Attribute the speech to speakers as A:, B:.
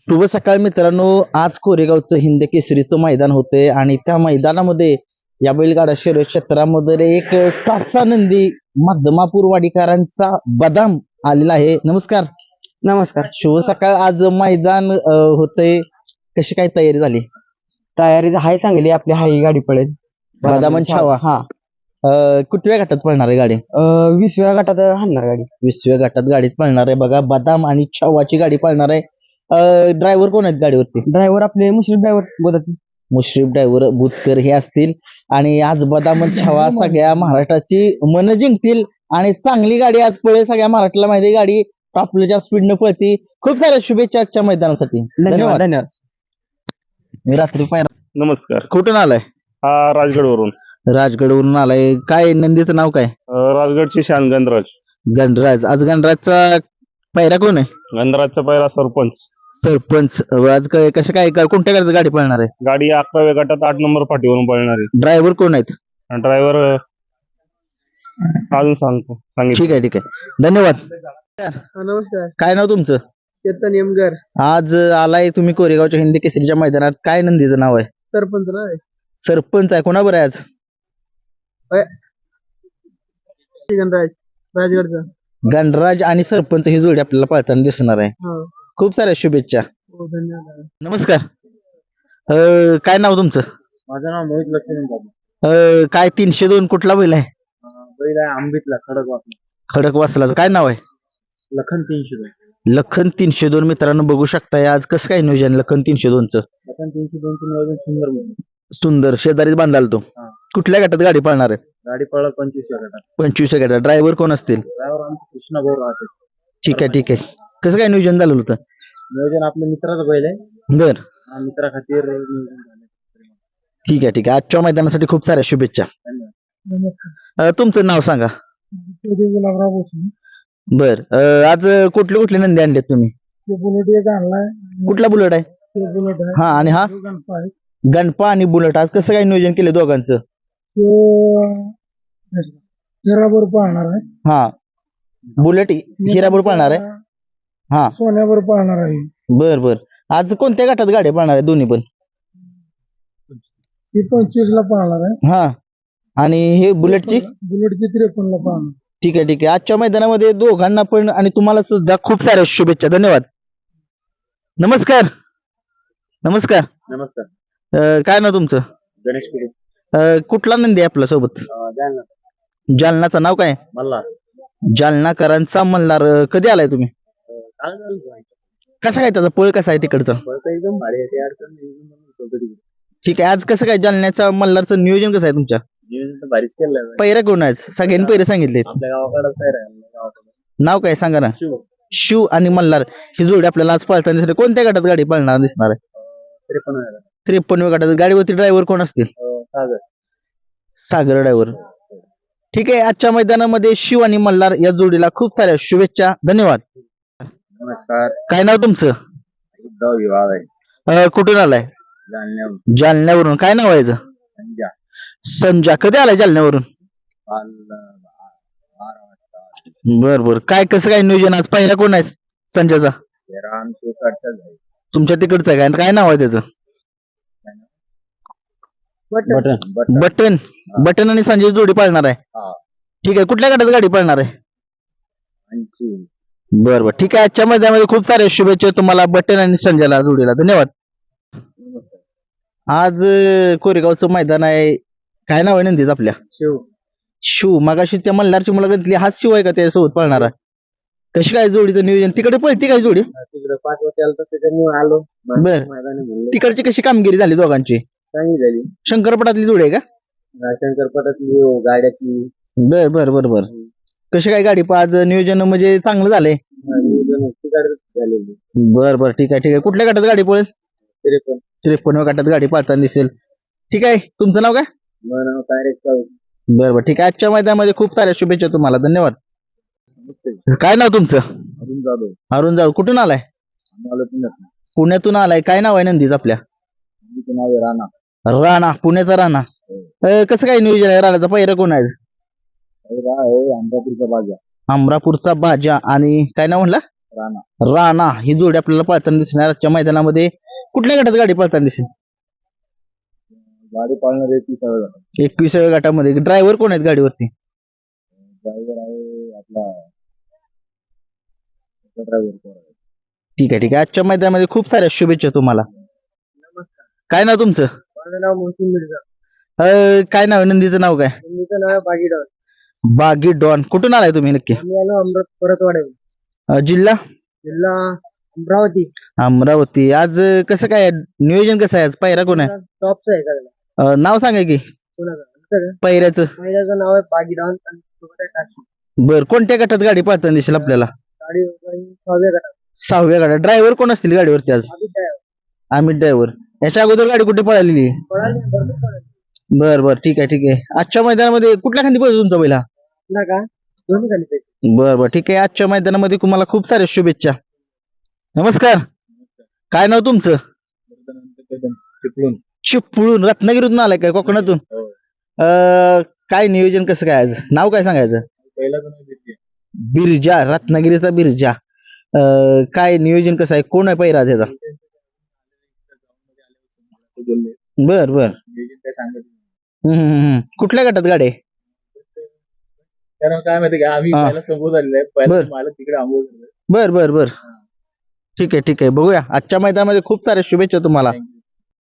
A: शुभ सकाळ मित्रांनो. आज कोरेगावचं हिंद केसरीचं मैदान होते आणि त्या मैदानामध्ये या बैलगाडा शर्यत क्षेत्रामध्ये एक टॉपचा नंदी मधमापूर वाडीकरांचा बदाम आलेला आहे. नमस्कार.
B: नमस्कार.
A: शुभ सकाळ. आज मैदान होतंय, कशी काय तयारी झाली?
B: तयारी हाय चांगली, आपली हाय गाडी पळेल.
A: बदाम छावा.
B: हा.
A: कुठव्या गटात पळणार आहे गाडी?
B: 20व्या गटात हाणणार गाडी.
A: 20व्या गटात गाडीत पळणार आहे बघा. बदाम आणि छावाची गाडी पळणार आहे. ड्रायव्हर कोण आहेत गाडीवरती?
B: ड्रायव्हर आपले मुश्रीफ ड्रायव्हर बोलत.
A: मुश्रीफ ड्रायव्हर बुतकर हे असतील. आणि आज बदाम छावा सगळ्या महाराष्ट्राची मन जिंकतील आणि चांगली गाडी आज पळेल. सगळ्या महाराष्ट्राला माहिती गाडी टॉपच्या स्पीडनं पळती. खूप साऱ्या शुभेच्छा आजच्या मैदानासाठी.
B: धन्यवाद. धन्यवाद.
A: मी रात्री पाहिला.
C: नमस्कार.
A: कुठून आलाय?
C: हा राजगडवरून.
A: राजगडवरून आलाय. काय नंदीचं नाव काय?
C: राजगडचे शान गणराज.
A: गणराज. आज गणराजचा पायरा कोण आहे?
C: गणराजचा पहिला सरपंच.
A: सरपंच. आज कसं काय कोणत्या गाडीची गाडी पळणार आहे?
C: गाडी 11व्या गटात 8 नंबर फाटीवरून पळणार आहे.
A: ड्रायव्हर कोण आहेत?
C: ड्रायव्हर अजून सांगितलं.
A: ठीक आहे ठीक आहे. धन्यवाद.
B: नमस्कार.
A: काय नाव तुमचं?
B: चेतन यमगर.
A: आज आलाय तुम्ही कोरेगावच्या हिंदी केसरीच्या मैदानात. काय नंदीचं नाव आहे?
B: सरपंच ना.
A: सरपंच आहे. कोणाबर आहे आज?
B: गणराज राजगडचा.
A: गणराज आणि सरपंच ही जोडी आपल्याला पळताना दिसणार आहे. खूप साऱ्या शुभेच्छा.
B: धन्यवाद.
A: नमस्कार. काय नाव तुमचं?
C: माझं नाव मोहित लक्ष्मण.
A: काय 302 कुठला बैल आहे?
C: बैल आहे आंबीतला खडक वाचला.
A: खडकवासलाचं काय नाव आहे?
C: लखन 302.
A: लखन 302 मित्रांनो बघू शकताय. आज कसं काय नियोजन लखन 302चं?
C: लखन 302 नियोजन सुंदर म्हणून.
A: सुंदर. शेजारीच बांधाल तो.
C: हा.
A: कुठल्या गटात गाडी पळणार आहे?
C: गाडी पळत 25व्या गटात.
A: 25व्या गटात. ड्रायव्हर कोण असतील?
C: ड्रायव्हर आमचे कृष्णा भाऊ राहते.
A: ठीक आहे ठीक आहे. कसं काय नियोजन झालं होतं?
C: नियोजन आपल्या मित्राचं बैल आहे.
A: बर.
C: मित्रा खातीर नियोजन झालं.
A: ठीक आहे ठीक आहे. आजच्या मैदानासाठी खूप साऱ्या शुभेच्छा.
B: नमस्कार.
A: तुमचं नाव सांगा.
B: गुलाबराव भोसले.
A: बर. आज कुठले कुठले नंदी आणलेत तुम्ही?
B: बुलेट एक आणलाय.
A: कुठला बुलेट आहे?
B: बुलेट आहे.
A: हा. आणि हा
B: गणपा आहे.
A: गणपा आणि बुलेट. आज कसं काय नियोजन केलं दोघांचं?
B: हिरापूर पाहणार आहे.
A: हा. बुलेट हिरापूर पळणार आहे. हा.
B: सोन्यावर पाहणार आहे.
A: बर बर. आज कोणत्या गटात गाड्या पळणार आहे दोन्ही पण?
B: ती 25ला पाहणार आहे.
A: हा. आणि हे बुलेटची?
B: बुलेटची 53ला पाहणार.
A: ठीक आहे ठीक आहे. आजच्या मैदानामध्ये दोघांना पण आणि तुम्हाला सुद्धा खूप साऱ्या शुभेच्छा. धन्यवाद. नमस्कार. नमस्कार.
C: नमस्कार.
A: काय नाव तुमचं?
C: गणेश कुडे.
A: कुठला नंदी आहे आपल्या सोबत?
C: जालना.
A: जालनाचं नाव काय?
C: मल्ला.
A: जालनाकरांचा मल्हार. कधी आलाय तुम्ही? कसा काय त्याचा पळ कसा आहे तिकडचा?
C: एकदम भारी आहे. ते अडचण नाही. एकदम कधी
A: ठीक आहे. आज कसं काय जालन्याच्या मल्हारचं नियोजन कसं आहे तुमच्या?
C: नियोजन तर भारीच केलं.
A: पैरा कोण आहेत? सगळ्यांनी पैरे सांगितले.
C: आपल्या गावाकडे काय राहिलं.
A: नाव काय सांगा ना?
C: शिव.
A: शिव आणि मल्हार ही जोडी आपल्याला आज पळताना दिसणार. कोणत्या गटात गाडी पळणार दिसणार आहे?
C: 53.
A: 53व्या गटात. गाडीवरती ड्रायव्हर कोण असतील?
C: सागर.
A: सागर ड्रायव्हर. ठीक आहे. आजच्या मैदानामध्ये शिव आणि मल्हार या जोडीला खूप साऱ्या शुभेच्छा. धन्यवाद.
C: नमस्कार.
A: काय नाव तुमचं?
C: उद्धव विवाह आहे.
A: कुठून आलाय?
C: जालन्याहून.
A: जालन्यावरून. काय नाव आहे याचं?
C: संजा.
A: संजा. कधी आलाय जालन्यावरून?
C: काल 12 वाजता.
A: बर बर. काय कसं काय नियोजन आज? पहिला कोण आहे संजयचा?
C: राम सुकारचा झाला.
A: तुमच्या तिकडचं आहे काय? काय नाव आहे त्याचं?
C: बटन.
A: बटन. बटन आणि संजय जोडी पाळणार आहे.
C: हा.
A: ठीक आहे. कुठल्या गटात गाडी पाळणार आहे?
C: 80.
A: बर बर. ठीक आहे. आजच्या मैदानामध्ये खूप साऱ्या शुभेच्छा तुम्हाला बटन आणि संजयला जोडीला. धन्यवाद. आज कोरेगावचं मैदान आहे. काय नाव आहे नंदीच आपल्या?
C: शिव.
A: शिव. मगाशी त्या मल्हारची मुलाखत घेतली. हाच शिव आहे का त्याच्यासोबत पळणारा? कशी काय जोडीचं नियोजन? तिकडे पळती काय जोडी?
C: तिकडे 5 वाजता आलं तर त्याच्यामुळे आलो.
A: बर.
C: मैदानी म्हणलं.
A: तिकडची कशी कामगिरी झाली दोघांची?
C: चांगली झाली.
A: शंकरपटातली जोडी आहे का?
C: शंकरपटातली गाड्याची.
A: बर बर बर बर. कशी काय गाडी आज नियोजन म्हणजे चांगलं झालंय?
C: झालेली.
A: बर बर. ठीक आहे ठीक आहे. कुठल्या गटात गाडी पळेल?
C: 53.
A: 53व्या गटात गाडी पाळताना दिसेल. ठीक आहे. तुमचं नाव काय?
C: नाव तारेक साऊ.
A: बर बर. ठीक आहे. आजच्या मैदानामध्ये खूप साऱ्या शुभेच्छा तुम्हाला. धन्यवाद. काय नाव तुमचं?
C: अरुण जाधव.
A: अरुण जाऊ. कुठून आलाय?
C: आम्हाला पुण्यात.
A: पुण्यातून आलाय. काय नाव आहे नंदीच आपल्या?
C: नाव आहे राणा.
A: राणा. पुण्याचा राणा. कसं काय नियोजन आहे? राणाचा पहिरा कोण आहे?
C: आहे अमरापूरचा बाजा.
A: अमरापूरचा बाजा आणि काय नाव म्हणला?
C: राणा
A: राणा ही जोडी आपल्याला पळताना दिसणार आजच्या मैदानामध्ये. कुठल्या गटात गाडी पळताना दिसेल?
C: गाडी पाळणार आहे ती सगळं
A: 21व्या गटामध्ये. ड्रायव्हर कोण आहेत गाडीवरती?
C: ड्रायव्हर आहे आपला ड्रायव्हर
A: ठीक आहे ठीक आहे. आजच्या मैदानामध्ये खूप साऱ्या शुभेच्छा तुम्हाला. काय नाव तुमचं?
B: माझं नाव मोहसिन मिर्झा.
A: काय नाव आहे? नंदीचं नाव काय?
B: तुमचं नाव बागीडॉन.
A: बागी डॉन. कुठून आलाय तुम्ही नक्की?
B: आम्ही आलो परतवाडे,
A: जिल्हा
B: जिल्हा अमरावती.
A: अमरावती. आज कसं काय नियोजन कसं आहे? आज पायरा कोण आहे?
B: टॉपचं आहे सगळं.
A: नाव सांगा की
B: कोणाचं?
A: पायऱ्याचं.
B: पहिल्याचं नाव आहे बागीडॉन आणि सोबत आहे टाशी.
A: बर, कोणत्या गटात गाडी पळताना दिसेल आपल्याला?
B: गाडी 6व्या गटात.
A: 6व्या गटात. ड्रायव्हर कोण असतील गाडीवरती आज?
B: आम्ही काय
A: अमित ड्रायव्हर. याच्या अगोदर गाडी कुठे पळालेली?
B: पळाली भरपूर पळाली.
A: बर बर, ठीक आहे ठीक आहे. आजच्या मैदानामध्ये कुठल्या खांदी पळतो तुमचा पहिला?
B: ना का दोन्ही खाली पैसे.
A: बर बर, ठीक आहे. आजच्या मैदानामध्ये तुम्हाला खूप साऱ्या शुभेच्छा. नमस्कार. काय नाव तुमचं?
C: चिपळूण
A: चिपळूण. रत्नागिरीतून आलाय काय? कोकणातून?
C: हो.
A: काय नियोजन कसं काय आज? नाव काय सांगायचं?
C: पहिला कोण आहे?
A: बिरजा. रत्नागिरीचा बिरजा. काय नियोजन कसं आहे? कोण आहे पहिला त्याचा?
C: बोलले
A: बर बर.
C: नियोजन काय सांगत
A: कुठल्या गटात गाडी आहे?
C: कारण काय माहिती का आम्ही
A: हा.
C: पहिला समोर आलेलो आहे पहिला
A: बर.
C: मला तिकडे आंघोळ झालं
A: बर बर बर, ठीक आहे ठीक आहे. बघूया. आजच्या मैदानामध्ये खूप साऱ्या शुभेच्छा तुम्हाला.
C: Thank you.